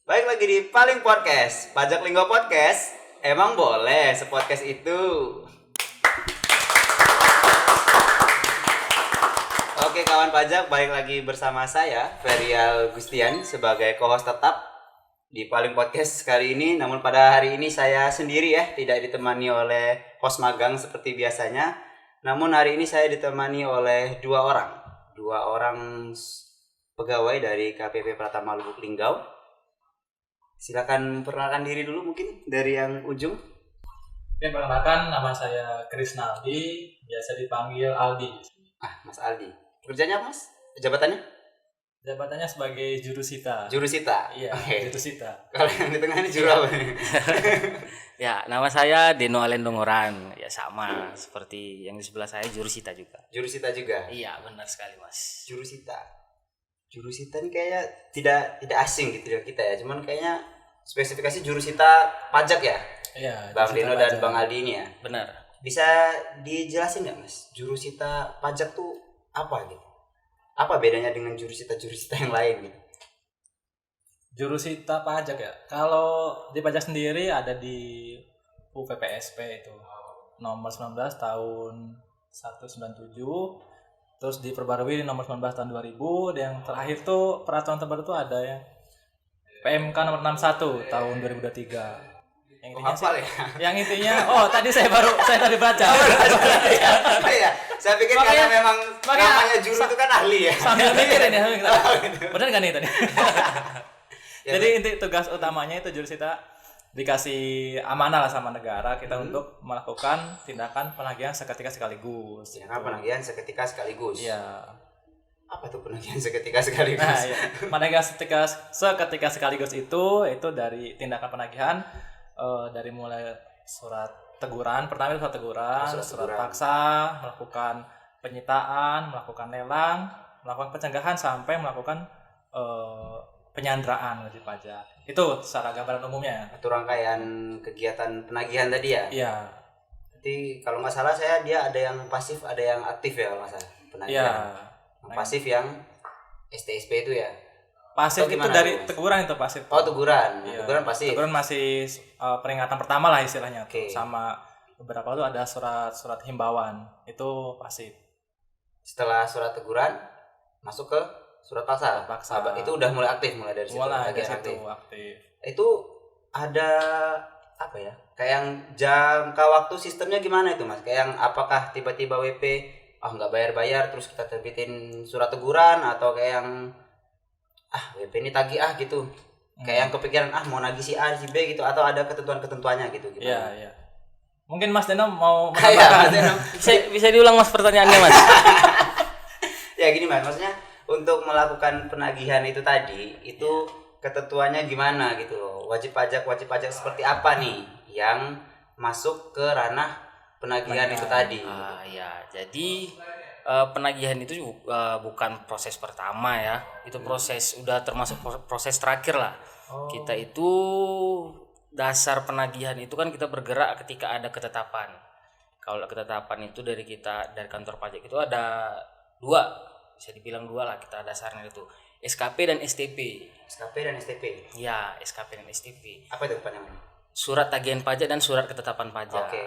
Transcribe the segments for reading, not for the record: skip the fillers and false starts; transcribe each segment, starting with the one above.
Baik lagi di Paling Podcast, Pajak Linggo Podcast. Emang boleh sepodcast itu? Oke kawan pajak, balik lagi bersama saya Ferial Gustian sebagai co-host tetap di Paling Podcast kali ini. Namun pada hari ini saya sendiri ya, tidak ditemani oleh host magang seperti biasanya. Namun hari ini saya ditemani oleh dua orang pegawai dari KPP Pratama Lubuk Linggau. Silakan perkenalkan diri dulu mungkin dari yang ujung. Oke, perkenalkan nama saya Krisnaldi, biasa dipanggil Aldi. Mas Aldi. Pekerjaannya apa, Mas? Jabatannya? Jabatannya sebagai jurusita. Jurusita. Iya, Oke. jurusita. Kalau yang di tengah ini juru apa? Ya, nama saya Deno Alendongoran. Ya sama seperti yang di sebelah saya jurusita juga. Jurusita juga. Iya, benar sekali, Mas. Jurusita ini kayaknya tidak asing gitu ya kita ya. Cuman kayaknya spesifikasi jurusita pajak ya. Iya, Bang jurusita Deno dan pajak. Bang Aldi ini ya. Benar. Bisa dijelasin nggak Mas? Jurusita pajak tuh apa gitu? Apa bedanya dengan jurusita yang lain gitu? Jurusita pajak ya. Kalau di pajak sendiri ada di UPPSP itu nomor 19 tahun 197. Terus diperbarui di nomor 19 tahun 2000. Dan yang terakhir tuh peraturan terbaru tuh ada yang PMK nomor 61 tahun 2023. Yang intinya Hafal sih, ya? yang intinya tadi saya tadi baca. Oh iya, saya pikir karena Makanya- memang makanya- namanya juru itu kan ahli ya. Sambil mikirin ya, benar nggak nih tadi? Ya, Jadi inti tugas utamanya itu jurusita dikasih amanah lah sama negara kita untuk melakukan tindakan penagihan seketika sekaligus. Jangan penagihan seketika sekaligus. Iya. Apa tuh penagihan seketika sekaligus? Nah, iya. Penagihan seketika sekaligus itu dari tindakan penagihan dari mulai surat teguran, pertama itu surat teguran, Surat surat teguran. paksa, melakukan penyitaan, melakukan lelang, melakukan pencegahan sampai melakukan penyanderaan wajib pajak. Itu secara gambaran umumnya. Atau rangkaian kegiatan penagihan tadi ya. Iya. Jadi kalau nggak salah dia ada yang pasif, ada yang aktif ya kalau nggak salah Iya. penagihan. Yang pasif yang STSP itu ya. Pasif Atau itu gimana dari tuh? teguran itu pasif. Oh teguran, Iya. teguran pasif. Teguran masih peringatan pertama lah istilahnya. Oke. Sama beberapa itu ada surat himbauan. Itu pasif. Setelah surat teguran masuk ke surat paksa. Surat paksa. Itu udah mulai aktif mulai dari situ. Mulai dari tagihan situ aktif. aktif. Itu ada apa ya? Kayak yang jangka waktu sistemnya gimana itu Mas? Kayak yang apakah tiba-tiba WP nggak bayar-bayar terus kita terbitin surat teguran atau kayak yang WP ini tagih gitu. Kayak yang kepikiran mau nagih si A si B gitu atau ada ketentuan-ketentuannya gitu Iya, gimana? iya. Mungkin Mas Deno mau Iya, Mas menambahkan. Deno. Bisa diulang Mas pertanyaannya, Mas? Ya gini Mas, maksudnya untuk melakukan penagihan itu tadi itu ketentuannya gimana gitu loh. Wajib pajak seperti apa nih yang masuk ke ranah penagihan itu tadi? Ya, jadi penagihan itu bukan proses pertama ya. Itu proses udah termasuk proses terakhir lah. Kita itu dasar penagihan itu kan kita bergerak ketika ada ketetapan. Kalau ketetapan itu dari kantor pajak itu ada dua, bisa dibilang dua lah kita dasarnya itu SKP dan STP. SKP dan STP. Ya, SKP dan STP. Apa itu panjangannya? Surat tagihan pajak dan surat ketetapan pajak. Oke.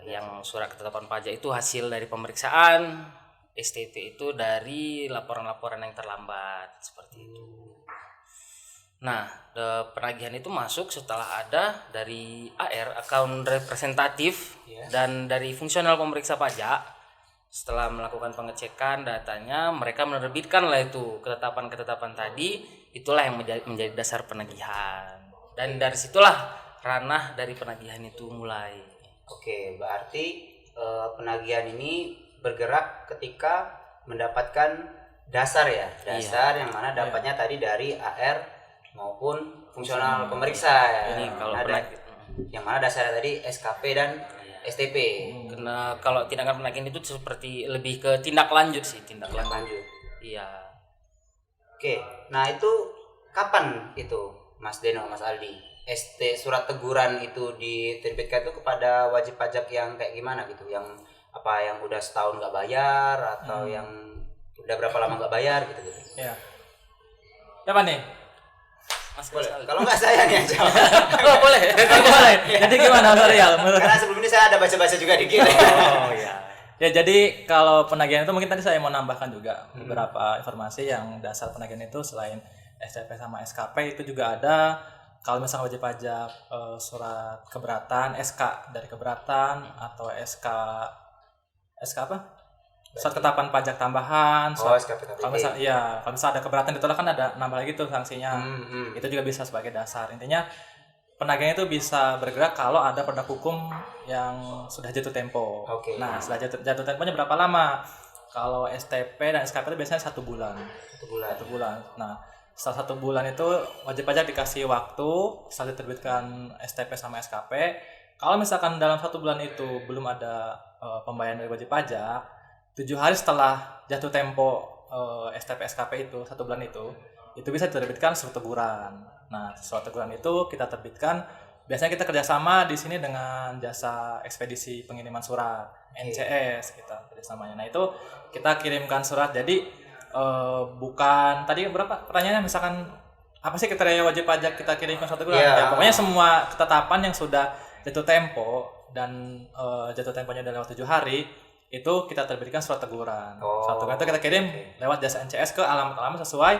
Yang surat ketetapan pajak itu hasil dari pemeriksaan, STP itu dari laporan-laporan yang terlambat seperti itu. Nah, penagihan itu masuk setelah ada dari AR, account representatif, dan dari fungsional pemeriksa pajak. Setelah melakukan pengecekan datanya, mereka menerbitkan lah itu ketetapan-ketetapan tadi, itulah yang menjadi dasar penagihan. Dan dari situlah ranah dari penagihan itu mulai. Oke, berarti penagihan ini bergerak ketika mendapatkan dasar ya, yang mana dapatnya tadi dari AR maupun fungsional pemeriksa ya. Ini kalau yang mana dasarnya tadi SKP dan STP. Karena kalau tindakan penagihan itu seperti lebih ke tindak lanjut sih, tindak lanjut. Iya. Oke, nah itu kapan itu Mas Deno, Mas Aldi? Surat teguran itu diterbitkan itu kepada wajib pajak yang kayak gimana gitu? Yang udah setahun nggak bayar atau yang udah berapa lama nggak bayar gitu? Iya. Siapa nih? Mas Boleh. Rizal. Kalau nggak saya nih aja. Oh, boleh. Boleh. Jadi gimana Mas Rial? Karena sebelum ini saya ada baca-baca juga dikit. Oh iya. Ya jadi kalau penagihan itu mungkin tadi saya mau nambahkan juga beberapa informasi yang dasar penagihan itu selain STP sama SKP itu juga ada kalau misalnya wajib pajak surat keberatan, SK dari keberatan atau SK apa? Surat ketetapan pajak tambahan, surat SKPKPT. kalau misalnya ada keberatan ditolak kan ada nambah lagi tuh sanksinya. Itu juga bisa sebagai dasar. Intinya penagihan itu bisa bergerak kalau ada produk hukum yang sudah jatuh tempo. Oke. Nah, setelah jatuh temponya berapa lama? Kalau STP dan SKP itu biasanya 1 bulan. 1 bulan. Nah, setelah 1 bulan itu wajib pajak dikasih waktu setelah diterbitkan STP sama SKP. Kalau misalkan dalam 1 bulan itu belum ada pembayaran dari wajib pajak, 7 hari setelah jatuh tempo STP SKP itu 1 bulan itu bisa diterbitkan surat teguran. Nah, surat teguran itu kita terbitkan. Biasanya kita kerjasama di sini dengan jasa ekspedisi pengiriman surat NCS kita kerjasamanya. Nah itu kita kirimkan surat. Jadi bukan tadi berapa pertanyaannya misalkan apa sih kriteria wajib pajak kita kirimkan surat teguran? Ya, pokoknya semua ketetapan yang sudah jatuh tempo dan jatuh temponya udah lewat 7 hari itu kita terbitkan surat teguran. Surat teguran itu kita kirim lewat jasa NCS ke alamat-alamat sesuai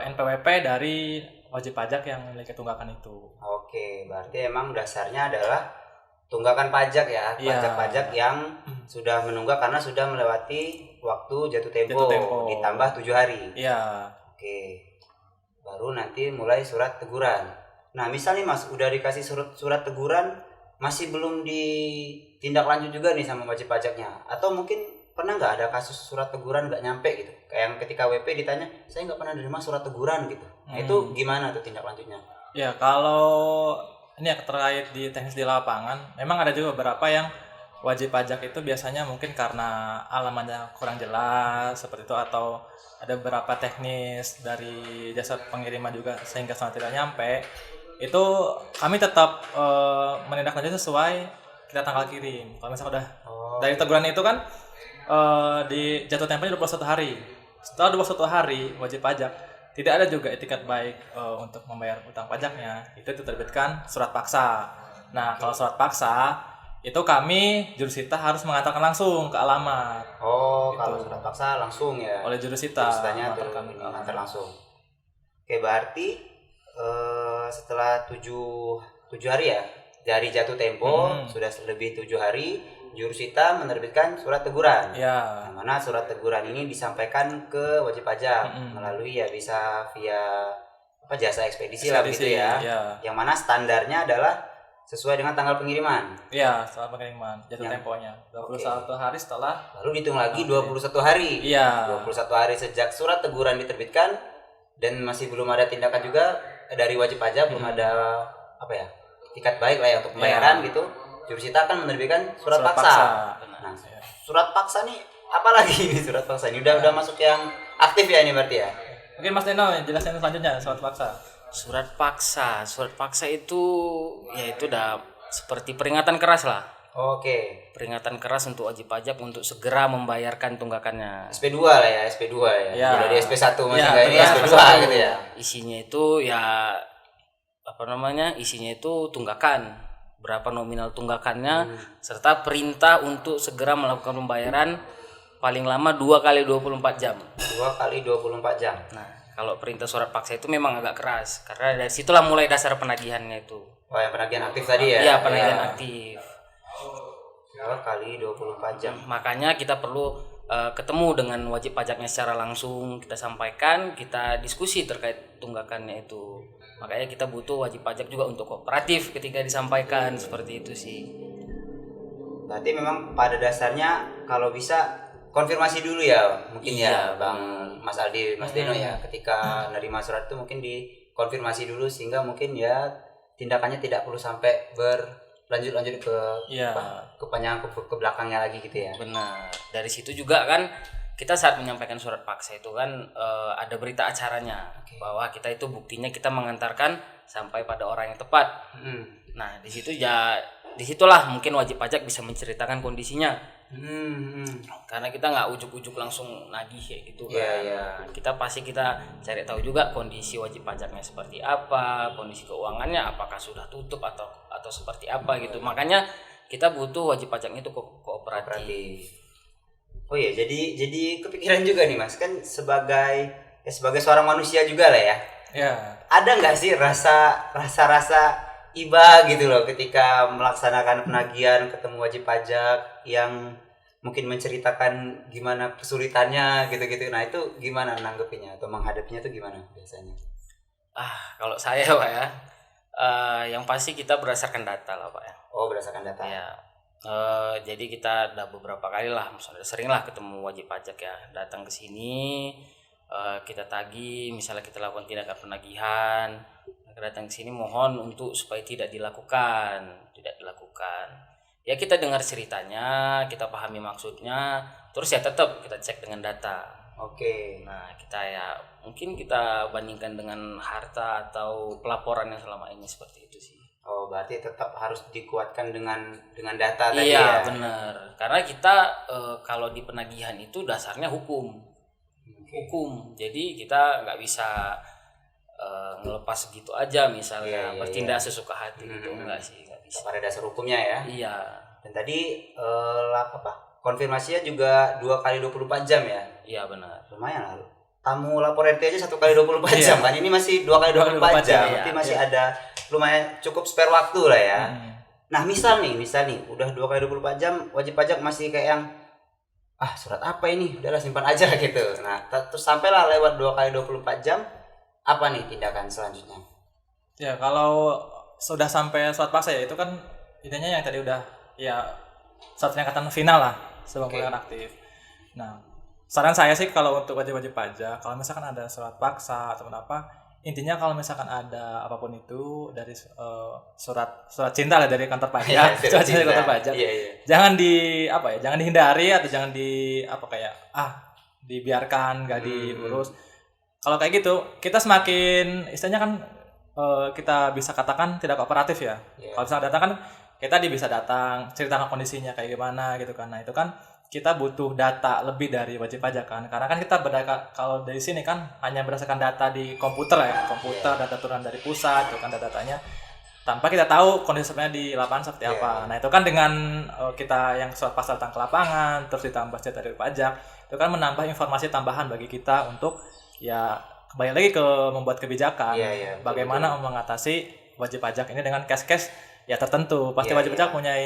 NPWP dari wajib pajak yang memiliki tunggakan itu. Oke, berarti emang dasarnya adalah tunggakan pajak ya, pajak-pajak yang sudah menunggak karena sudah melewati waktu jatuh tempo. Ditambah 7 hari. Iya. Oke. Baru nanti mulai surat teguran. Nah, misalnya Mas udah dikasih surat teguran masih belum ditindaklanjut juga nih sama wajib pajaknya, atau mungkin pernah nggak ada kasus surat teguran nggak nyampe gitu, kayak yang ketika WP ditanya saya nggak pernah nerima surat teguran gitu. Nah itu gimana tuh tindak lanjutnya? Ya kalau ini ya terkait di teknis di lapangan, memang ada juga beberapa yang wajib pajak itu biasanya mungkin karena alamatnya kurang jelas seperti itu, atau ada beberapa teknis dari jasa pengiriman juga sehingga sangat tidak nyampe. Itu kami tetap menindaklanjuti sesuai kita tanggal kirim. Kalau misalnya udah dari teguran itu kan di jatuh temponya 21 hari. Setelah 21 hari wajib pajak tidak ada juga etikat baik untuk membayar utang pajaknya, itu diterbitkan surat paksa. Nah, kalau surat paksa itu kami jurusita harus mengantarkan langsung ke alamat. Gitu. Kalau surat paksa langsung ya. Oleh jurusita. Jurusitanya mengantar langsung. Oke, berarti setelah 7 hari ya dari jatuh tempo sudah lebih 7 hari jurusita menerbitkan surat teguran. Ya. Yang mana surat teguran ini disampaikan ke wajib pajak melalui ya bisa via jasa ekspedisi lah gitu ya. Yang mana standarnya adalah sesuai dengan tanggal pengiriman. Iya, setelah pengiriman jatuh temponya 21 hari setelah, baru dihitung lagi 21 hari. Iya. 21 hari sejak surat teguran diterbitkan dan masih belum ada tindakan juga dari wajib pajak, belum ada etikat baik lah ya untuk pembayaran gitu. Jurusita akan menerbitkan surat paksa. Nah, surat paksa nih apalagi ini surat paksa ini udah masuk yang aktif ya ini berarti ya. Mungkin Mas Neno jelasin selanjutnya surat paksa. Surat paksa itu ya itu udah seperti peringatan keras lah. Oke. Peringatan keras untuk wajib pajak untuk segera membayarkan tunggakannya. SP2 lah ya, SP2 ya. Udah di SP1 masih enggak ini SP2 gitu ya. Isinya itu ya isinya itu tunggakan, berapa nominal tunggakannya serta perintah untuk segera melakukan pembayaran paling lama 2 kali 24 jam. 2 kali 24 jam. Nah, kalau perintah surat paksa itu memang agak keras karena dari situlah mulai dasar penagihannya itu. Oh, yang penagihan aktif tadi ya? Iya, penagihan aktif. 2 kali 24 jam. Makanya kita perlu ketemu dengan wajib pajaknya secara langsung, kita sampaikan, kita diskusi terkait tunggakannya itu. Makanya kita butuh wajib pajak juga untuk kooperatif ketika disampaikan, seperti itu sih. Berarti memang pada dasarnya kalau bisa konfirmasi dulu ya, mungkin ya Bang Mas Aldi, Mas Deno ya, ketika nerima surat itu mungkin dikonfirmasi dulu sehingga mungkin ya tindakannya tidak perlu sampai berlanjut kepanjangan ke belakangnya lagi gitu ya. Benar. Dari situ juga kan kita saat menyampaikan surat paksa itu kan ada berita acaranya bahwa kita itu buktinya kita mengantarkan sampai pada orang yang tepat. Nah, disitulah mungkin wajib pajak bisa menceritakan kondisinya Karena kita nggak ujuk-ujuk langsung nagih kayak gitu kan. Iya. Nah, kita pasti kita cari tahu juga kondisi wajib pajaknya seperti apa, kondisi keuangannya apakah sudah tutup atau seperti apa gitu. Makanya kita butuh wajib pajaknya itu kooperatif. Oh iya, jadi kepikiran juga nih Mas, kan sebagai seorang manusia juga lah ya. Ya. Ada nggak sih rasa iba gitu loh ketika melaksanakan penagihan ketemu wajib pajak yang mungkin menceritakan gimana kesulitannya gitu-gitu. Nah itu gimana nanggepinnya atau menghadapinya tuh gimana biasanya? Kalau saya Pak ya, yang pasti kita berdasarkan data lah Pak ya. Oh, berdasarkan data. Ya, jadi kita udah beberapa kali lah, misalnya sering lah ketemu wajib pajak ya, datang ke sini, kita tagih, misalnya kita lakukan tindakan penagihan, datang ke sini mohon untuk supaya tidak dilakukan. Ya kita dengar ceritanya, kita pahami maksudnya, terus ya tetap kita cek dengan data. Oke. Nah kita ya mungkin kita bandingkan dengan harta atau pelaporan yang selama ini seperti itu sih. Oh, berarti tetap harus dikuatkan dengan data tadi Iya ya. benar, karena kita kalau di penagihan itu dasarnya hukum. Jadi kita nggak bisa ngelepas gitu aja misalnya bertindak sesuka hati gitu, enggak bisa. Pada dasar hukumnya ya. Iya. Dan tadi konfirmasinya juga 2 kali 24 jam ya. Iya benar. Lumayan lah. Tamu lapor RT aja 1 kali 24 jam kan. Ini masih 2 kali 24 jam. Berarti masih ada lumayan cukup spare waktu lah ya. Nah, misal nih udah 2 kali 24 jam wajib pajak masih kayak yang surat apa ini? Udahlah simpan aja gitu. Nah, terus sampailah lewat 2 kali 24 jam, apa nih tindakan selanjutnya? Ya, kalau sudah sampai surat paksa ya itu kan intinya yang tadi udah ya surat penyekatan final lah sebelum penyekatan aktif. Nah, saran saya sih kalau untuk wajib-wajib pajak, kalau misalkan ada surat paksa atau apa, intinya kalau misalkan ada apapun itu dari surat cinta lah dari kantor pajak, surat cinta dari kantor pajak. Jangan jangan dihindari atau jangan dibiarkan nggak diurus. Kalau kayak gitu, kita semakin istilahnya kan kita bisa katakan tidak kooperatif ya. Kalau misalnya datang kan kita bisa datang ceritakan kondisinya kayak gimana gitu kan. Nah itu kan kita butuh data lebih dari wajib pajak kan, karena kan kita kalau dari sini kan hanya berdasarkan data di komputer data turunan dari pusat itu kan datanya, tanpa kita tahu kondisi sebenarnya di lapangan seperti apa. Nah itu kan dengan kita yang surat pasal datang ke lapangan terus ditambah cerita dari pajak, itu kan menambah informasi tambahan bagi kita untuk ya kembali lagi ke membuat kebijakan bagaimana mengatasi wajib pajak ini dengan case-case ya tertentu. Pasti wajib pajak punya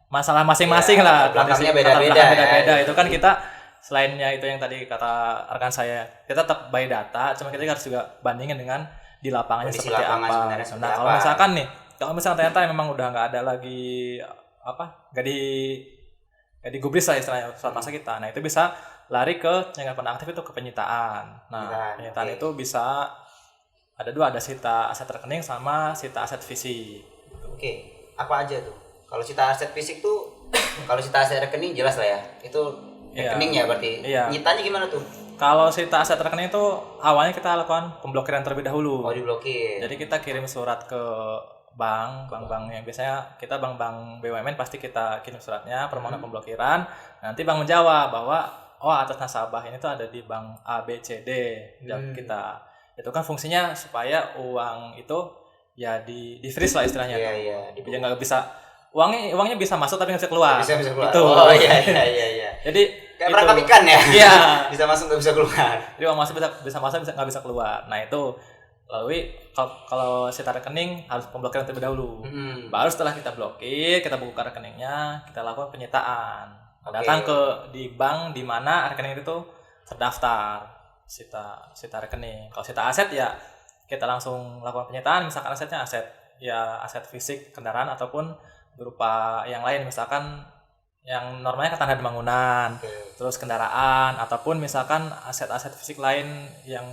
masalah masing-masing lah, belakangnya beda-beda. Itu kan kita selainnya itu yang tadi kata rekan saya, kita tetap by data, cuma kita harus juga bandingin dengan di lapangannya kondisi seperti lapangan apa. Nah kalau misalkan ternyata memang udah nggak ada lagi nggak digubris lah istilahnya surat paksa kita, nah itu bisa lari ke yang penaktif itu ke penyitaan. Nah penyitaan itu bisa ada 2, ada sita aset rekening sama sita aset fisik. Oke, apa aja tuh? Kalau sita aset fisik tuh, kalau sita aset rekening jelas lah ya. Itu rekening ya berarti. Nyitanya gimana tuh? Kalau sita aset rekening itu awalnya kita lakukan pemblokiran terlebih dahulu. Oh, diblokir. Jadi kita kirim surat ke bank yang biasanya kita bank BUMN pasti kita kirim suratnya permohonan pemblokiran. Nanti bank menjawab bahwa atas nasabah ini tuh ada di bank A B C D kita. Itu kan fungsinya supaya uang itu ya di freeze lah istilahnya. Jadi nggak bisa uangnya bisa masuk tapi nggak bisa keluar. Bisa keluar. Itu. Oh iya. Jadi kayak perangkap ikan ya. Iya. Bisa masuk nggak bisa keluar. Jadi uang masuk bisa masuk nggak bisa keluar. Nah itu lalu kalau sita rekening harus pemblokiran terlebih dahulu. Baru setelah kita blokir, kita buka rekeningnya, kita lakukan penyitaan. Datang di bank di mana rekening itu terdaftar sita rekening. Kalau sita aset ya kita langsung lakukan penyitaan, misalkan asetnya aset fisik kendaraan ataupun berupa yang lain, misalkan yang normalnya kan tanah bangunan, terus kendaraan ataupun misalkan aset-aset fisik lain yang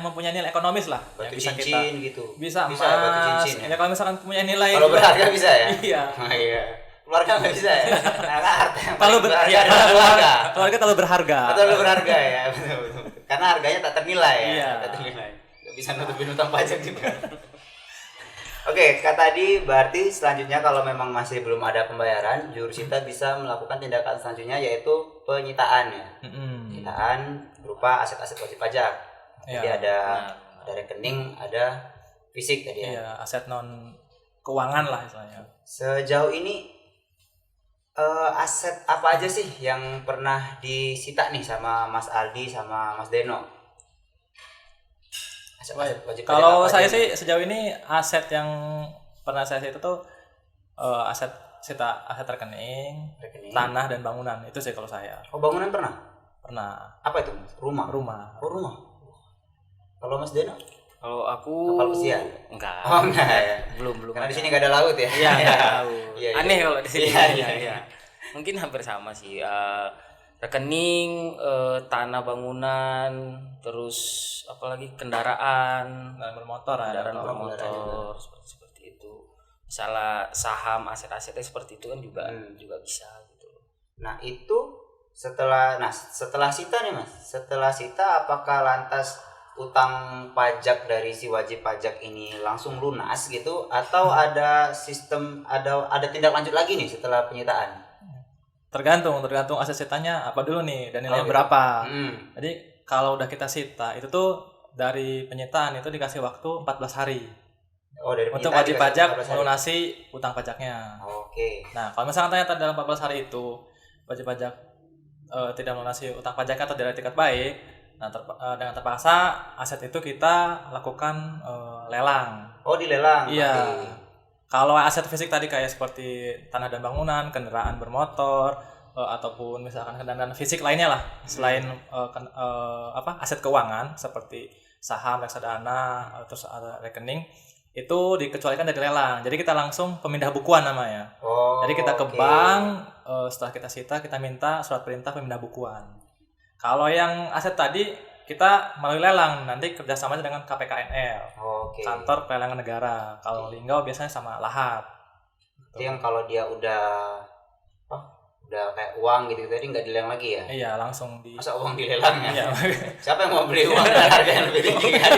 mempunyai nilai ekonomis lah, batu yang bisa cincin kita gitu. Bisa batu cincin ya. Kalau misalkan punya nilai kalau berharga bisa ya. Iya. Keluarga nggak bisa ya. Karena harta yang terlalu keluarga terlalu berharga. Terlalu berharga ya, betul. Karena harganya tak ternilai ya. Iya. Tak ternilai. Nggak bisa nutupin utang pajak juga. Oke, Kak tadi berarti selanjutnya kalau memang masih belum ada pembayaran, jurusita bisa melakukan tindakan selanjutnya yaitu penyitaan ya. Penyitaan berupa aset-aset wajib pajak. Jadi Iya. ada rekening, ada fisik tadi ya. Iya, aset non keuangan lah istilahnya. Sejauh ini aset apa aja sih yang pernah disita nih sama Mas Aldi sama Mas Deno? Aset-aset wajib pajak Kalau apa saya aja sih nih? sejauh ini aset yang pernah saya sita tuh aset rekening, Rekening. tanah dan bangunan. Itu sih kalau saya. Oh, bangunan pernah? Pernah Apa itu? Rumah. rumah. Oh, rumah. Kalau Mas Deno? Kalau aku Kapal pesiar? enggak. Oh, enggak ya. Belum Karena di ada. sini nggak ada laut ya. Iya, enggak tahu. Iya, iya. Aneh kalau di sini. Iya, iya, Iya, iya. iya. Mungkin hampir sama sih. Rekening, tanah bangunan, terus apalagi kendaraan, Kendaraan bermotor ada. kendaraan Kalau bermotor seperti itu. Misalnya saham, aset-asetnya seperti itu kan juga bisa gitu. Nah, itu setelah sita nih Mas. Setelah sita apakah lantas utang pajak dari si wajib pajak ini langsung lunas gitu atau ada sistem ada tindak lanjut lagi nih setelah penyitaan? Tergantung aset sitanya apa dulu nih dan nilainya gitu. berapa. Hmm. Jadi kalau udah kita sita itu tuh dari penyitaan itu dikasih waktu 14 hari Oh, dari untuk penyitaan wajib dikasih pajak 14 hari. melunasi utang pajaknya. Oke. Nah, kalau misalkan ternyata dalam 14 hari itu wajib pajak tidak melunasi utang pajaknya atau tidak etikat baik, nah dengan terpaksa aset itu kita lakukan lelang. Oh, dilelang. Iya. berarti. Kalau aset fisik tadi kayak seperti tanah dan bangunan, kendaraan bermotor, ataupun misalkan kendaraan fisik lainnya lah selain aset keuangan seperti saham, reksadana, terus ada rekening itu dikecualikan dari lelang. Jadi kita langsung pemindah bukuan namanya. Oh. Jadi kita ke oke. bank, setelah kita sita kita minta surat perintah pemindah bukuan. Kalau yang aset tadi kita melalui lelang, nanti kerjasamanya dengan KPKNL, Oke. kantor pelelangan negara. Kalau Linggau biasanya sama Lahat. Itu yang kalau dia udah kayak uang gitu tadi nggak dilelang lagi ya? Iya, langsung di Masa uang dilelang ya? Iya. Siapa yang mau beli uang dengan harga yang lebih tinggi kan?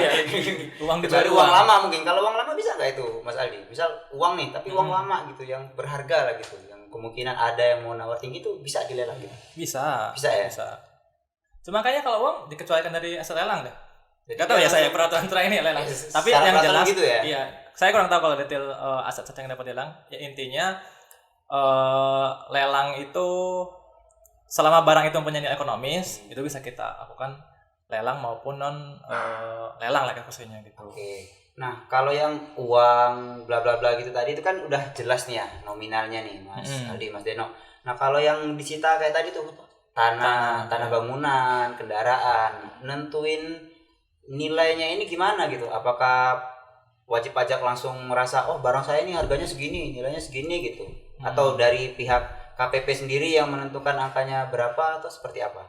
uang Kecuali dibawa uang lama mungkin. Kalau uang lama bisa nggak itu, Mas Aldi? Misal uang nih, tapi uang lama gitu yang berharga lah gitu, yang kemungkinan ada yang mau nawar tinggi itu bisa dilelang gitu. Bisa. Bisa ya? Bisa. Cuma kayaknya kalau uang dikecualikan dari aset lelang deh. Jadi Gak tahu ya kan- saya peraturan terakhir ini lelang. Ya, Tapi secara yang peraturan jelas gitu ya? Iya, saya kurang tahu kalau detail aset-aset yang dapat lelang. Ya intinya lelang itu selama barang itu mempunyai nilai ekonomis itu bisa kita lakukan lelang maupun non lelang lah khususnya gitu. Oke. Nah, kalau yang uang bla bla bla gitu tadi itu kan udah jelas nih ya nominalnya nih, Mas Aldi, Mas Deno. Nah, kalau yang disita kayak tadi tuh tanah bangunan, kendaraan, nentuin nilainya ini gimana gitu? Apakah wajib pajak langsung merasa oh barang saya ini harganya segini, nilainya segini gitu? Atau dari pihak KPP sendiri yang menentukan angkanya berapa atau seperti apa?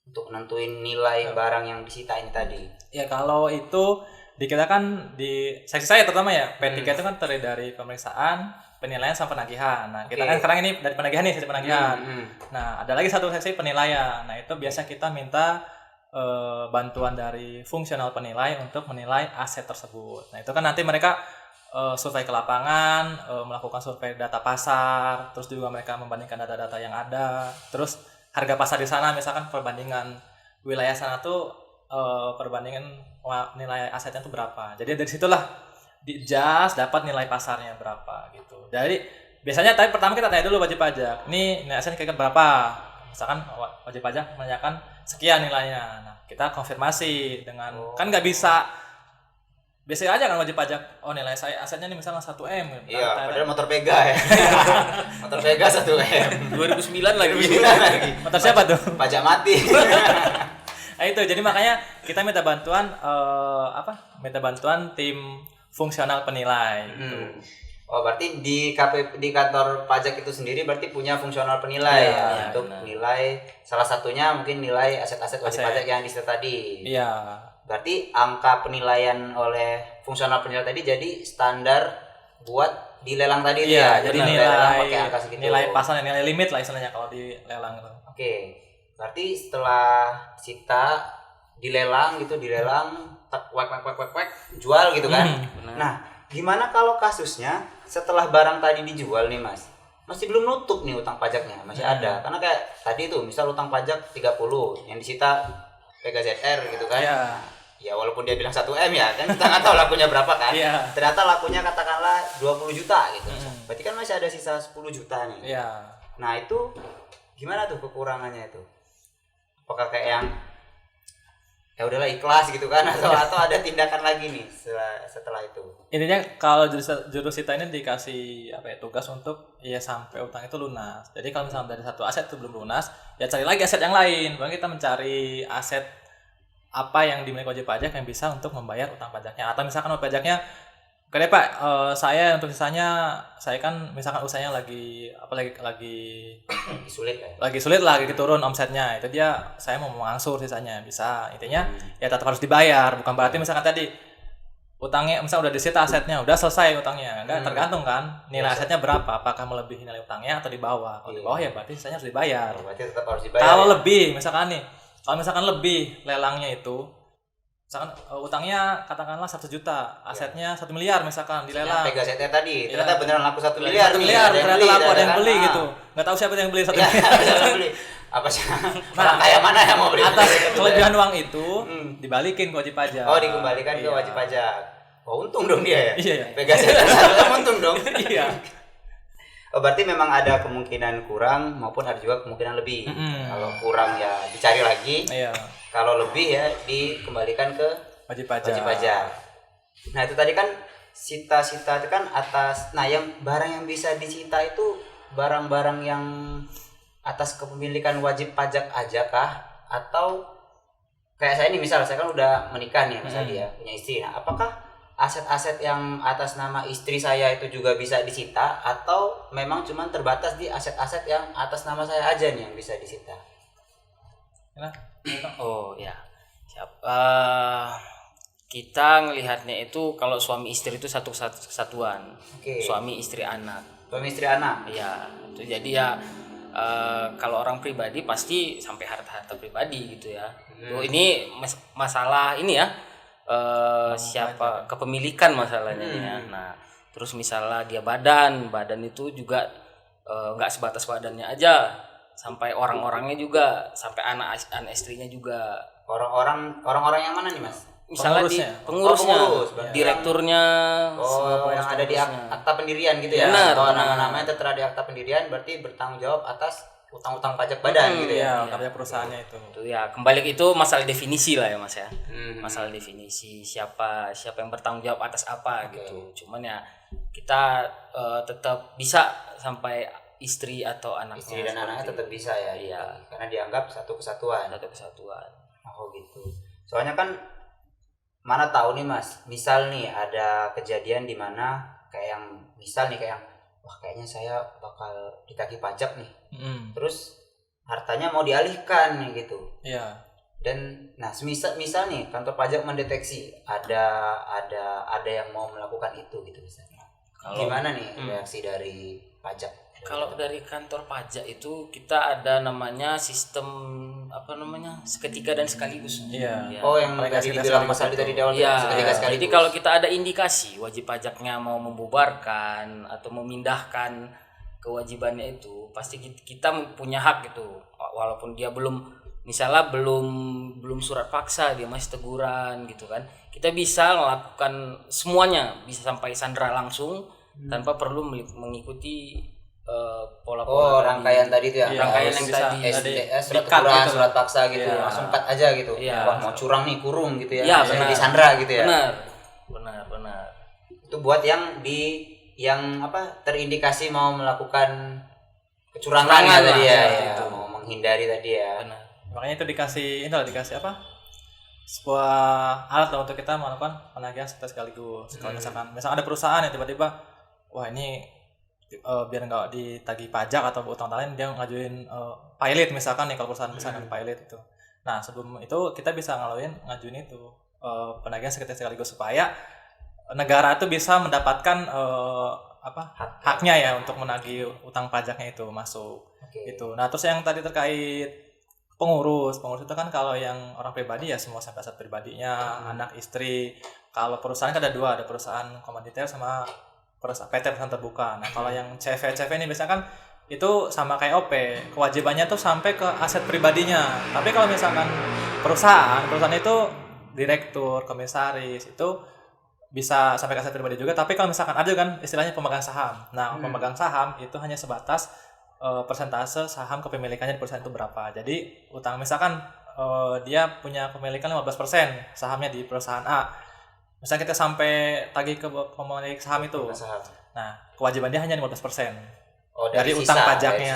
Untuk nentuin nilai barang yang disita ini tadi. Ya kalau itu di kita kan di seksi saya terutama ya P3 itu kan terdiri dari pemeriksaan, penilaian sama penagihan. Nah kita Oke. kan sekarang ini dari penagihan nih, sesi penagihan. Hmm. Nah ada lagi satu seksi penilaian. Nah itu biasa kita minta bantuan dari fungsional penilai untuk menilai aset tersebut. Nah itu kan nanti mereka survei ke lapangan, melakukan survei data pasar, terus juga mereka membandingkan data-data yang ada, terus harga pasar di sana misalkan perbandingan wilayah sana tuh perbandingan nilai asetnya tuh berapa. Jadi dari situlah di-adjust dapat nilai pasarnya berapa gitu. Jadi biasanya tadi pertama kita tanya dulu wajib pajak. Ini nilai asetnya kira-kira berapa? Misalkan wajib pajak menanyakan sekian nilainya. Nah, kita konfirmasi dengan kan nggak bisa biasa aja kan wajib pajak. Oh, nilai saya asetnya ini misalnya 1 M. Iya, padahal motor Vega ya. Motor Vega 1 M. 2009 lagi. Motor siapa tuh? Pajak mati. Nah itu jadi makanya kita minta bantuan minta bantuan tim fungsional penilai gitu. Oh, berarti di kantor pajak itu sendiri berarti punya fungsional penilai Iya, ya untuk nilai salah satunya mungkin nilai aset-aset wajib pajak yang disita tadi. Iya. Berarti angka penilaian oleh fungsional penilai tadi jadi standar buat dilelang tadi itu Iya, ya. jadi lelang pakai angka segitu. nilai pasar, nilai limit lah istilahnya kalau di lelang itu. Oke. Berarti setelah sita dilelang tak wek jual gitu kan. Nah, gimana kalau kasusnya setelah barang tadi dijual nih Mas, masih belum nutup nih utang pajaknya, masih ada. Karena kayak tadi tuh misal utang pajak 30 yang disita PGZR gitu kan. Iya. Ya walaupun dia bilang 1M ya kan kita nggak tahu lakunya berapa kan. Iya. Ternyata lakunya katakanlah 20 juta gitu. Berarti kan masih ada sisa 10 juta nih. Iya. Nah itu gimana tuh kekurangannya itu? Apakah kayak yang ya udahlah ikhlas gitu kan atau ada tindakan lagi nih setelah itu? Intinya kalau jurusita ini dikasih tugas untuk ya sampai utang itu lunas. Jadi kalau misalnya dari satu aset itu belum lunas, ya cari lagi aset yang lain. Baru kita mencari aset apa yang dimiliki wajib pajak yang bisa untuk membayar utang pajaknya. Atau misalkan wajib pajaknya, oke deh Pak, saya untuk sisanya, saya kan misalkan usahanya lagi Sulit ya? lagi sulit lah, lagi turun omsetnya, itu dia saya mau mengangsur sisanya, bisa. Intinya ya tetap harus dibayar, bukan berarti misalkan tadi utangnya misalnya udah disita asetnya, udah selesai utangnya, enggak, tergantung kan nilai asetnya berapa, apakah melebihi nilai utangnya atau di bawah. Kalau di bawah ya berarti sisanya harus dibayar. Berarti tetap harus dibayar. Kalau ya? lebih misalkan nih, kalau misalkan lebih lelangnya itu, misalkan utangnya katakanlah 1 juta, asetnya 1 miliar misalkan dilelang. PGZR tadi, Iya. ternyata beneran laku 1 miliar. 1 nih, miliar, ternyata laku ada yang beli kan? gitu. Nggak tahu siapa yang beli 1 Iya, miliar. ada yang beli. Apa sih? Orang kaya mana yang mau beli? Atas kelebihan uang itu dibalikin ke wajib pajak. Oh, dikembalikan ke Iya. wajib pajak. Oh, untung dong dia ya? Iya. PGZR satu untung dong. Iya. Oh, berarti memang ada kemungkinan kurang maupun ada juga kemungkinan lebih. Kalau kurang ya dicari lagi. Iya. Kalau lebih ya dikembalikan ke Wajib pajak. wajib pajak. Nah, itu tadi kan sita-sita itu kan atas. Nah, yang barang yang bisa disita itu barang-barang yang atas kepemilikan wajib pajak aja kah? Atau kayak saya ini misal saya kan udah menikah nih misal dia punya istri. Nah, apakah aset-aset yang atas nama istri saya itu juga bisa disita atau memang cuma terbatas di aset-aset yang atas nama saya aja nih yang bisa disita? Nah, Oh ya, siap. Kita ngelihatnya itu kalau suami istri itu satu kesatuan. Oke. Suami istri anak. Suami istri anak. Ya, itu jadi ya kalau orang pribadi pasti sampai harta-harta pribadi gitu ya. Tuh, ini masalah ini ya. Siapa kepemilikan masalahnya ya. Nah, terus misalnya dia badan itu juga nggak sebatas badannya aja, sampai orang-orangnya juga, sampai anak istrinya juga. Orang-orang yang mana nih, Mas? Misalnya pengurusnya, pengurus, direkturnya, Oh, yang ada di akta pendirian gitu ya. Benar, Kalau benar. nama-namanya tertera di akta pendirian berarti bertanggung jawab atas utang-utang pajak badan gitu ya. iya, pajak perusahaannya itu. Itu ya kembali ke itu masalah definisi lah ya Mas ya. Hmm. Masalah definisi siapa yang bertanggung jawab atas apa gitu. Cuman ya kita tetap bisa sampai istri atau anaknya. Istri dan anaknya tetap bisa ya. Iya. Karena dianggap satu kesatuan. Satu kesatuan. Oh gitu. Soalnya kan mana tahu nih Mas, misal nih ada kejadian di mana kayak yang wah kayaknya saya bakal ditagih pajak nih. Terus hartanya mau dialihkan nih gitu. Iya. Dan nah misal nih kantor pajak mendeteksi ada yang mau melakukan itu gitu misalnya. Gimana nih reaksi dari pajak? Kalau dari kantor pajak itu kita ada namanya sistem seketika dan sekaligus. Iya. Ya. Oh yang Mereka tadi sudah dibilang sekaligus Mas Aldi tadi di awal Iya, seketika sekaligus. jadi kalau kita ada indikasi wajib pajaknya mau membubarkan atau memindahkan kewajibannya itu, pasti kita punya hak gitu. Walaupun dia belum surat paksa, dia masih teguran gitu kan. Kita bisa melakukan semuanya, bisa sampai sandera langsung tanpa perlu mengikuti pola-pola rangkaian tadi itu ya. Iya, rangkaian harus yang bisa. tadi. STS, surat Di-cut teguran, gitu. surat paksa gitu, Iya. langsung cut aja gitu. Iya. Wah mau curang nih kurung gitu ya. Iya, Bisa benar. disandra gitu ya. Benar. Itu buat yang terindikasi mau melakukan kecurangan Kecurangan ya tadi lah, ya, seperti ya, itu. mau menghindari tadi ya. Benar. Makanya itu dikasih apa? Sebuah alat lah untuk kita melakukan penagihan sekaligus. Kalau misalkan ada perusahaan yang tiba-tiba wah ini biar nggak ditagih pajak atau utang lain, dia ngajuin pilot misalkan nih, kalau perusahaan misalkan pilot itu. Nah sebelum itu kita bisa ngajuin itu penagihan sekaligus supaya negara itu bisa mendapatkan haknya ya untuk menagih utang pajaknya itu masuk. Oke. Gitu. Nah terus yang tadi terkait pengurus itu kan kalau yang orang pribadi ya semua sampai aset pribadinya, anak, istri, kalau perusahaan kan ada dua, ada perusahaan komanditer sama PT perusahaan terbuka. Nah kalau yang CV ini biasanya kan itu sama kayak OP, kewajibannya tuh sampai ke aset pribadinya. Tapi kalau misalkan perusahaan itu direktur, komisaris itu bisa sampai ke aset pribadi juga. Tapi kalau misalkan ada kan istilahnya pemegang saham. Nah pemegang saham itu hanya sebatas persentase saham kepemilikannya di perusahaan itu berapa. Jadi utang misalkan dia punya kepemilikan 15% sahamnya di perusahaan A. Misalnya kita sampai tagih ke pemilik saham itu. Nah, kewajiban dia hanya 15%. Dari utang pajaknya.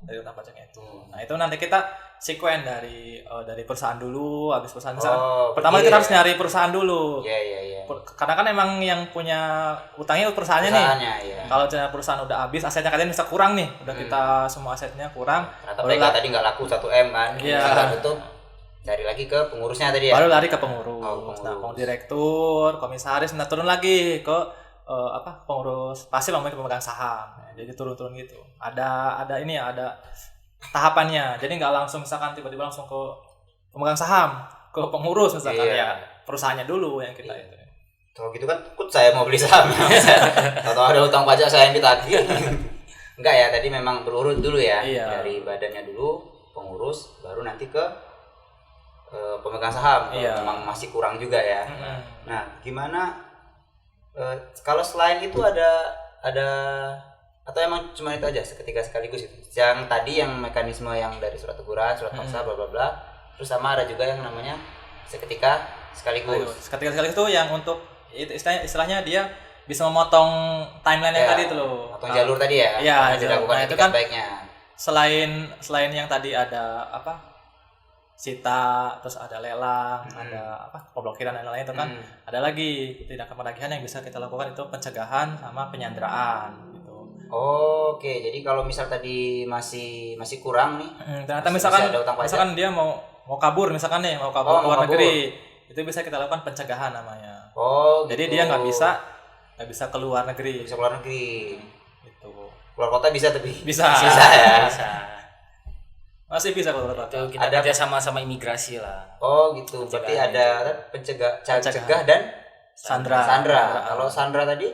Dari utang pajaknya itu. Nah, itu nanti kita sekuen dari perusahaan dulu, habis perusahaan misalkan. Pertama kita harus nyari perusahaan dulu. Iya. Karena kan emang yang punya utangnya perusahaannya nih. Iya. Kalau perusahaan udah habis, asetnya kalian bisa kurang nih. Udah kita semua asetnya kurang. Ternyata mereka tadi nggak laku 1 M kan. Iya. Tutup. Cari lagi ke pengurusnya tadi ya. Baru lari ke pengurus. Pengurus. Nah, direktur, komisaris, nah turun lagi ke pengurus pasti ke pemegang saham. Jadi turun-turun gitu. Ada ini ya, ada tahapannya. Jadi nggak langsung misalkan tiba-tiba langsung ke pemegang saham, ke pengurus misalkan ya perusahaannya dulu yang kita itu. Kalau gitu kan saya mau beli saham. Atau ada utang pajak saya yang ditagih. Enggak ya, tadi memang berurut dulu ya. Dari badannya dulu, pengurus, baru nanti ke pemegang saham. Memang masih kurang juga ya. Nah, gimana kalau selain itu ada atau emang cuma itu aja seketika sekaligus itu? Yang tadi yang mekanisme yang dari surat teguran, surat paksa, bla bla bla. Terus sama ada juga yang namanya seketika sekaligus. Seketika sekaligus itu yang untuk itu istilahnya dia bisa memotong timeline yang tadi itu loh. Potong jalur tadi ya. Iya, dilakukan itu kan baiknya. Selain yang tadi ada sita, terus ada lelang, ada pemblokiran dan lain-lain itu kan ada lagi tindakan penagihan yang bisa kita lakukan, itu pencegahan sama penyanderaan gitu. Oke, jadi kalau misal tadi masih kurang nih, ternyata misalkan dia mau kabur misalkan nih, mau kabur ke luar negeri, itu bisa kita lakukan pencegahan namanya. Gitu. Jadi dia nggak bisa keluar negeri. Bisa keluar negeri. Gitu. Keluar kota bisa tapi. Bisa ya. Masih bisa keluar kota. Kita kerja sama imigrasi lah. Oh gitu. Berarti ada cegah dan Sandra. Kalau Sandra tadi?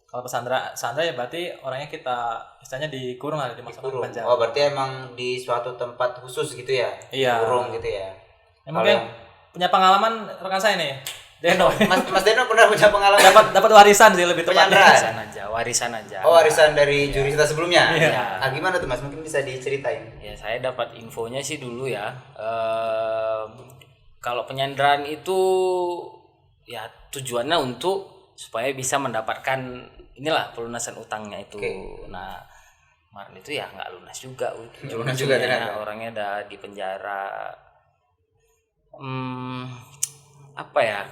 Kalau Sandra ya berarti orangnya kita istilahnya dikurung lah, dimasukkan penjara. Oh berarti emang di suatu tempat khusus gitu ya? Iya. Kurung gitu ya? Mungkin punya pengalaman rekan saya nih, Deno. Mas Deno pernah punya pengalaman? Dapat warisan sih lebih tepatnya. Warisan aja. Oh warisan dari juri kita sebelumnya? Iya. Nah gimana tuh Mas? Mungkin bisa diceritain? Ya saya dapat infonya sih dulu ya. Kalau penyanderaan itu ya tujuannya untuk supaya bisa mendapatkan pelunasan utangnya itu. Nah kemarin itu ya nggak lunas juga. Lunas juga ternyata. Orangnya udah di penjara.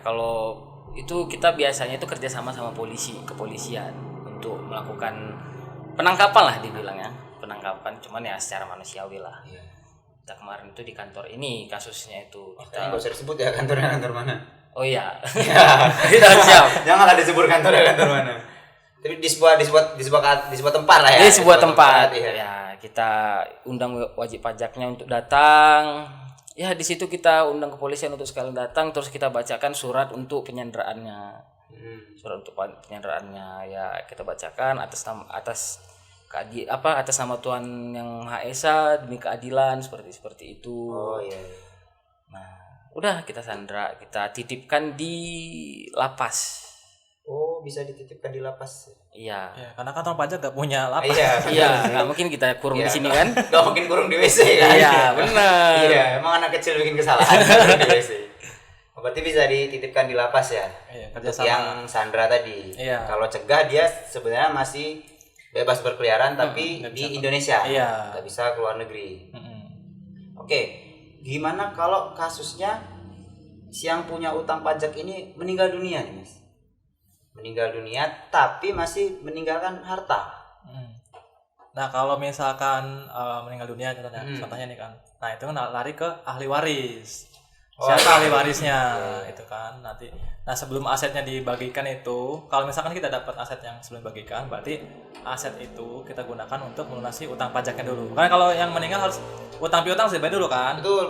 Kalau itu kita biasanya itu kerjasama sama kepolisian untuk melakukan penangkapan lah dibilangnya, cuman ya secara manusiawi lah. Kita kemarin itu di kantor ini kasusnya itu. Kita nggak usah disebut ya kantor mana. Oh iya. Tidak siap. Jangan ada disebut kantor mana. Tapi di sebuah tempat lah ya. Di sebuah tempat. Ya, kita undang wajib pajaknya untuk datang. Ya di situ kita undang kepolisian untuk sekalian datang, terus kita bacakan surat untuk penyanderaannya. Surat untuk penyanderaannya ya kita bacakan atas nama Tuhan Yang Maha Esa demi keadilan seperti itu. Oh iya. Nah, udah kita sandra, kita titipkan di lapas. Oh, bisa dititipkan di lapas. Iya. Ya, karena kantor pajak gak punya lapas. Iya, nggak mungkin kita kurung di sini kan? Gak mungkin kurung di WC kan? Iya, benar. Iya, emang anak kecil bikin kesalahan di WC. Berarti bisa dititipkan di lapas ya? Iya, kerjasama. Yang Sandra tadi. Iya. Kalau cegah dia sebenarnya masih bebas berkeliaran tapi di Indonesia. Iya. Gak bisa keluar negeri. Oke, gimana kalau kasusnya si yang punya utang pajak ini meninggal dunia nih Mas? Meninggal dunia tapi masih meninggalkan harta. Nah kalau misalkan meninggal dunia contohnya nih kan, nah itu kan lari ke ahli waris. Siapa ahli warisnya itu kan nanti. Nah sebelum asetnya dibagikan itu, kalau misalkan kita dapat aset yang sebelum dibagikan, berarti aset itu kita gunakan untuk melunasi utang pajaknya dulu. Karena kalau yang meninggal harus utang piutang dibayar dulu kan. Betul.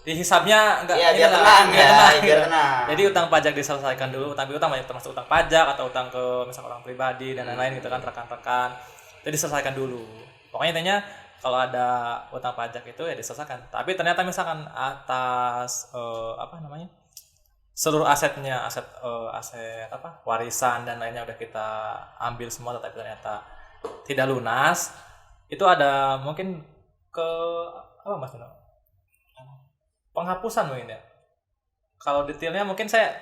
dihisabnya enggak Iya, ini biar lah, tenang biar ya, tenang, biar gitu. tenang. Jadi utang pajak diselesaikan dulu, utang banyak termasuk utang pajak atau utang ke misalkan orang pribadi dan lain-lain gitu kan, rekan-rekan. Itu diselesaikan dulu. Pokoknya intinya kalau ada utang pajak itu ya diselesaikan. Tapi ternyata misalkan atas seluruh asetnya, aset apa warisan dan lainnya udah kita ambil semua tapi ternyata tidak lunas, itu ada mungkin ke apa Mas Nuno? Penghapusan mungkin ya. Kalau detailnya mungkin saya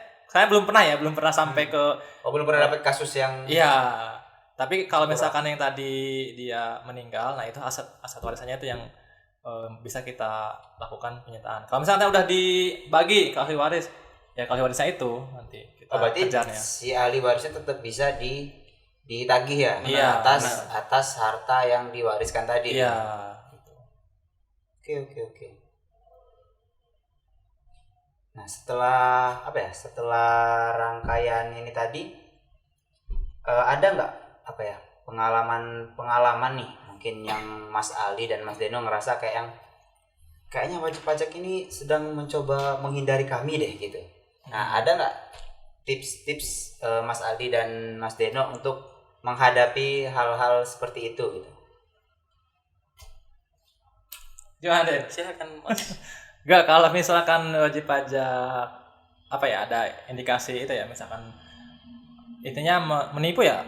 belum pernah sampai ke belum pernah dapat kasus yang iya. Tapi kalau misalkan yang tadi dia meninggal, nah itu aset warisannya itu yang bisa kita lakukan penyitaan. Kalau misalnya udah dibagi ke ahli waris, ya ke ahli warisnya itu nanti kita berarti kejarnya. si ahli warisnya tetap bisa ditagih ya, Iya, atas harta yang diwariskan tadi. Iya. Oke. Nah, setelah rangkaian ini tadi ada nggak pengalaman nih mungkin yang Mas Ali dan Mas Deno ngerasa kayaknya wajib pajak ini sedang mencoba menghindari kami deh gitu. Nah, ada nggak tips-tips Mas Ali dan Mas Deno untuk menghadapi hal-hal seperti itu gitu? Gimana deh? Silakan Mas. Enggak, kalau misalkan wajib pajak ada indikasi itu ya, misalkan intinya menipu ya,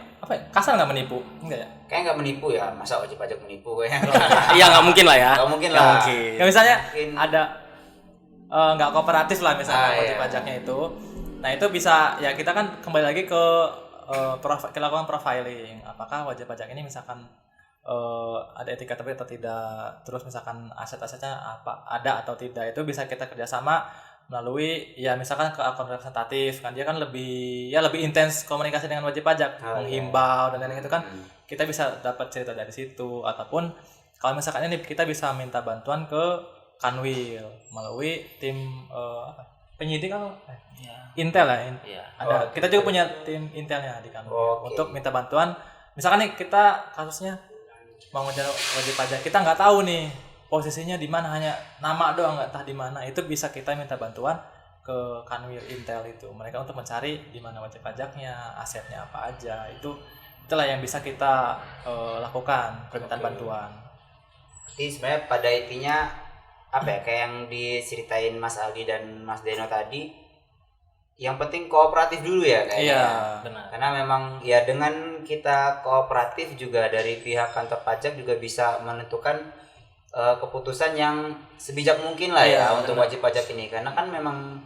kasar nggak menipu? Enggak ya? Kayak nggak menipu ya, masa wajib pajak menipu kayak. Iya nggak mungkin lah ya. Nggak mungkin lah. Ya misalnya Mungkin. ada nggak kooperatif lah misalnya wajib iya. pajaknya itu. Nah itu bisa ya kita kan kembali lagi ke kita lakukan profiling. Apakah wajib pajak ini misalkan ada etika tertentu atau tidak, terus misalkan aset-asetnya apa ada atau tidak, itu bisa kita kerjasama melalui ya misalkan ke akun representatif kan, dia kan lebih intens komunikasi dengan wajib pajak, menghimbau dan lain-lain itu kan kita bisa dapat cerita dari situ. Ataupun kalau misalkan ini kita bisa minta bantuan ke Kanwil melalui tim penyidik kan Intel ya. Ada kita juga punya tim Intelnya di Kanwil untuk minta bantuan. Misalkan nih kita kasusnya mau ngejar wajib pajak, kita nggak tahu nih posisinya di mana, hanya nama doang nggak tahu di mana, itu bisa kita minta bantuan ke Kanwil Intel itu, mereka untuk mencari di mana wajib pajaknya, asetnya apa aja, itulah yang bisa kita lakukan permintaan bantuan. Jadi sebenarnya pada intinya kayak yang diceritain Mas Aldi dan Mas Deno tadi, yang penting kooperatif dulu ya kayaknya. Iya, benar. Karena memang ya dengan kita kooperatif juga dari pihak kantor pajak juga bisa menentukan keputusan yang sebijak mungkin lah ya untuk wajib pajak ini. Karena kan memang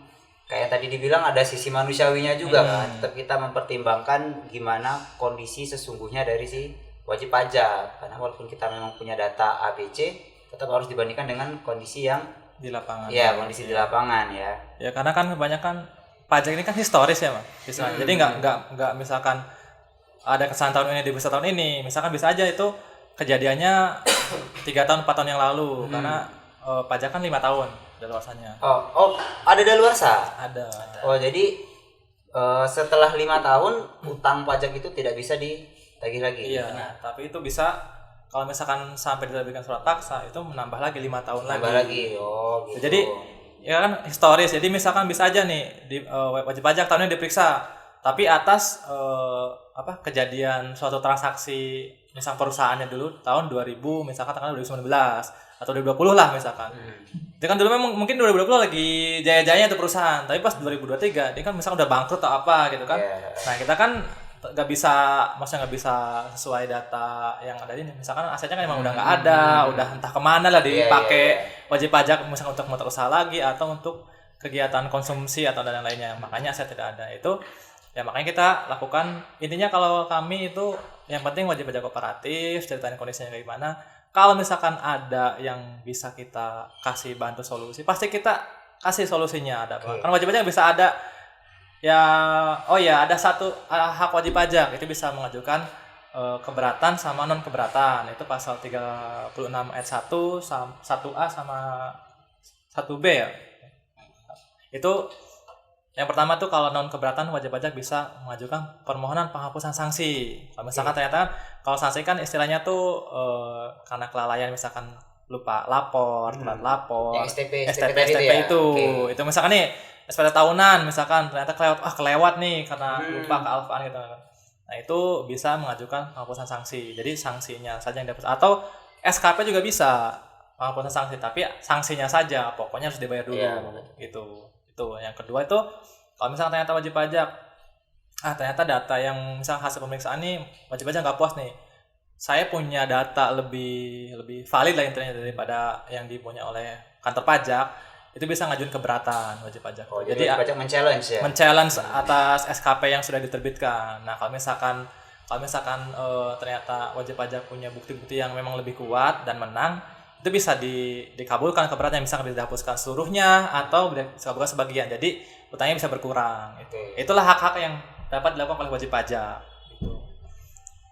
kayak tadi dibilang ada sisi manusiawinya juga kan. Tetap kita mempertimbangkan gimana kondisi sesungguhnya dari si wajib pajak. Karena walaupun kita memang punya data ABC, tetap harus dibandingkan dengan kondisi yang di lapangan. Iya, kondisi di lapangan ya. Ya karena kan kebanyakan pajak ini kan historis ya, Mas. Jadi nggak misalkan ada kesalahan tahun ini di besar tahun ini. Misalkan bisa aja itu kejadiannya 3 tahun 4 tahun yang lalu, karena pajak kan 5 tahun daluarsanya. Oh, ada daluarsa? Ada. Oh, jadi setelah 5 tahun utang pajak itu tidak bisa ditagih lagi. Iya. Nah, tapi itu bisa kalau misalkan sampai diterbitkan surat paksa itu menambah lagi 5 tahun Nambah lagi. Oh, gitu. Jadi ya kan historis. Jadi misalkan bisa aja nih di wajib pajak tahun ini diperiksa, tapi atas kejadian suatu transaksi misal perusahaannya dulu tahun 2000, misalkan tanggal 2019 atau 2020 lah misalkan. Itu kan dulu memang mungkin 2020 lagi jaya-jayanya itu perusahaan, tapi pas 2023 dia kan misalkan udah bangkrut atau apa gitu kan. Nah, kita kan nggak bisa sesuai data yang ada ini. Misalkan asetnya kan emang udah nggak ada, udah entah kemana lah dipakai wajib pajak misalkan untuk motor usaha lagi atau untuk kegiatan konsumsi atau dan lainnya. Makanya aset tidak ada. Itu ya makanya kita lakukan, intinya kalau kami itu yang penting wajib pajak kooperatif, ceritain kondisinya kayak gimana. Kalau misalkan ada yang bisa kita kasih bantu solusi, pasti kita kasih solusinya. Ada apa? Karena wajib pajak bisa ada ada satu hak wajib pajak itu bisa mengajukan keberatan sama non keberatan. Itu pasal 36 ayat 1A sama 1B ya. Itu yang pertama tuh kalau non keberatan wajib pajak bisa mengajukan permohonan penghapusan sanksi. Kalau misalkan ternyata kalau sanksi kan istilahnya tuh karena kelalaian misalkan lupa lapor, telat lapor, Yang STP STP tadi ya? itu. Oke. Itu misalkan nih SPT tahunan misalkan ternyata kelewat nih karena lupa kealfaan gitu kan. Nah, itu bisa mengajukan penghapusan sanksi. Jadi sanksinya saja yang dihapus atau SKP juga bisa penghapusan sanksi, tapi sanksinya saja pokoknya harus dibayar dulu. Iya. Itu. Yang kedua itu kalau misalnya ternyata wajib pajak ternyata data yang misalnya hasil pemeriksaan nih wajib pajak nggak puas nih. Saya punya data lebih valid lah intinya daripada yang dipunya oleh kantor pajak, itu bisa ngajuin keberatan wajib pajak. Jadi wajib pajak men-challenge ya. Men-challenge atas SKP yang sudah diterbitkan. Nah, kalau misalkan ternyata wajib pajak punya bukti-bukti yang memang lebih kuat dan menang, itu bisa dikabulkan keberatan, misalkan dihapuskan seluruhnya atau dikabulkan sebagian. Jadi utangnya bisa berkurang. Itulah hak-hak yang dapat dilakukan oleh wajib pajak.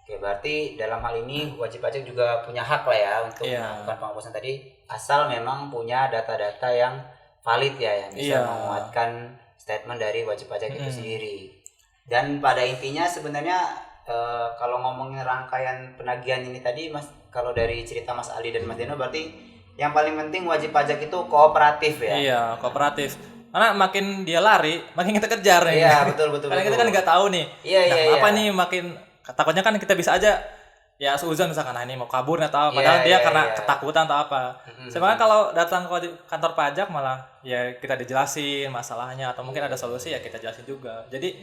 Oke, berarti dalam hal ini wajib pajak juga punya hak lah ya untuk melakukan penghapusan tadi, asal memang punya data-data yang valid ya, yang bisa menguatkan statement dari wajib pajak itu sendiri. Dan pada intinya sebenarnya kalau ngomongin rangkaian penagihan ini tadi, Mas, kalau dari cerita Mas Ali dan Mas Deno, berarti yang paling penting wajib pajak itu kooperatif ya. Iya, kooperatif. Karena makin dia lari, makin kita kejar nih. Iya, betul. Karena kita kan nggak tahu nih. Apa nih makin takutnya kan kita bisa aja ya seuzon misalkan ini mau kabur atau apa, padahal dia karena ketakutan atau apa. Sebenarnya kalau datang ke kantor pajak malah ya kita dijelasin masalahnya atau mungkin ada solusi ya kita jelasin juga. Jadi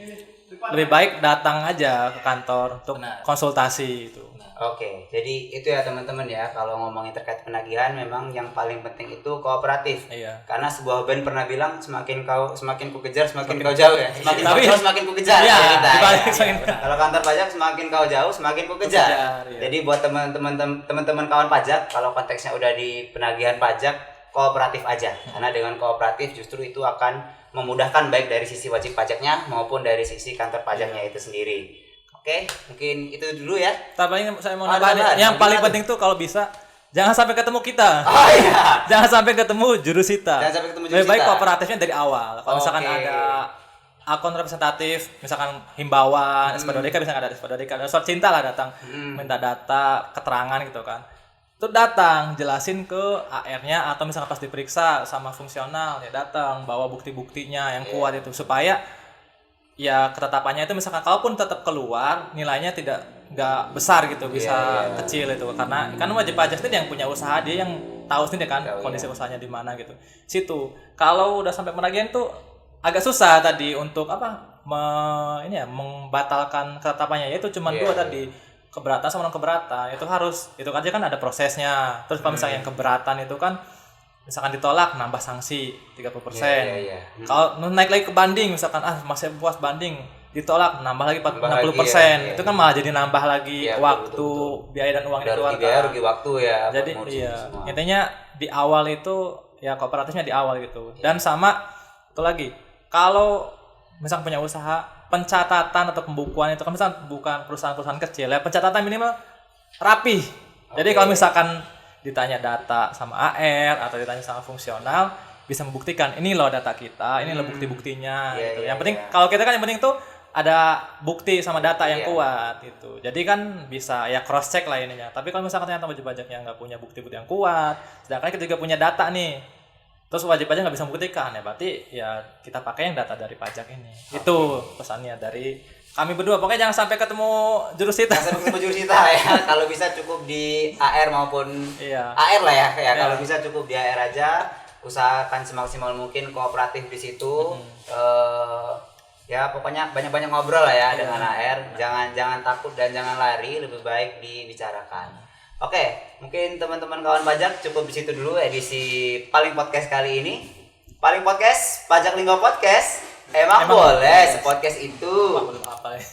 lebih baik datang aja ke kantor untuk konsultasi itu. Oke, jadi itu ya teman-teman ya, kalau ngomongin terkait penagihan memang yang paling penting itu kooperatif. Iya. Karena sebuah band pernah bilang semakin ku kejar semakin kau jauh ya. Semakin kau jauh semakin ku kejar. Iya, Ya. Kalau kantor pajak semakin kau jauh semakin ku kejar. Iya. Jadi buat teman-teman kawan pajak, kalau konteksnya udah di penagihan pajak, kooperatif aja. Karena dengan kooperatif justru itu akan memudahkan baik dari sisi wajib pajaknya maupun dari sisi kantor pajaknya itu sendiri. Oke, mungkin itu dulu ya. Tapi saya mau nambahin yang paling penting tuh kalau bisa jangan sampai ketemu kita. Oh iya. Jangan sampai ketemu jurusita. Lebih baik kooperatifnya dari awal. Kalau misalkan ada akun representatif, misalkan himbauan, SP2DK misalkan ada SP2DK, ada surat cinta lah datang minta data, keterangan gitu kan. Itu datang jelasin ke AR-nya atau misalkan pas diperiksa sama fungsional ya datang bawa bukti-buktinya yang kuat itu supaya ya ketetapannya itu misalkan kalaupun tetap keluar nilainya nggak besar gitu, bisa kecil itu karena kan wajib pajak itu yang punya usaha, dia yang tahu sendiri kan kondisi usahanya di mana gitu. Situ kalau udah sampai penagihan tuh agak susah tadi untuk membatalkan ketetapannya, yaitu cuma dua tadi, keberatan sama non keberatan. Itu aja kan ada prosesnya. Terus kalau misalnya yang keberatan itu kan misalkan ditolak nambah sanksi 30%. Kalau naik lagi ke banding misalkan masih puas banding, ditolak nambah lagi 60%. Itu kan malah jadi nambah lagi waktu, betul. Biaya dan uang itu kan. Biaya rugi waktu ya. Jadi intinya di awal itu ya kooperatifnya di awal gitu. Dan sama itu lagi, kalau misalkan punya usaha, pencatatan atau pembukuan itu kan misalkan bukan perusahaan-perusahaan kecil ya, pencatatan minimal rapi. Jadi kalau misalkan ditanya data sama AR atau ditanya sama fungsional, bisa membuktikan ini loh data kita, ini loh bukti-buktinya gitu. Yang penting kalau kita kan yang penting tuh ada bukti sama data yang kuat gitu. Jadi kan bisa ya cross check lah ininya. Tapi kalau misalkan ternyata wajib pajaknya nggak punya bukti-bukti yang kuat, sedangkan kita juga punya data nih, terus wajib pajak nggak bisa membuktikan, ya berarti ya kita pakai yang data dari pajak ini. Itu pesannya dari kami berdua. Pokoknya jangan sampai ketemu jurusita. Jangan sampai ketemu jurusita ya. Kalau bisa cukup di AR maupun AR lah ya. Kalau bisa cukup di AR aja. Usahakan semaksimal mungkin kooperatif di situ. Ya pokoknya banyak-banyak ngobrol lah ya dengan AR. Jangan takut dan jangan lari. Lebih baik dibicarakan. Oke, mungkin teman-teman kawan pajak cukup di situ dulu edisi Paling Podcast kali ini. Paling Podcast, Pajak Linggo Podcast. Emang boleh, podcast itu. Apa ya?